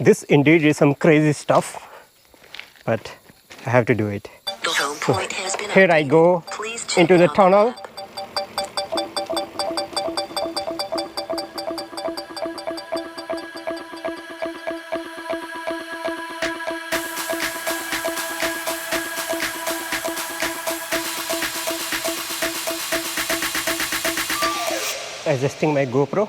This indeed is some crazy stuff, but I have to do it. So here I go into the tunnel. Adjusting my GoPro.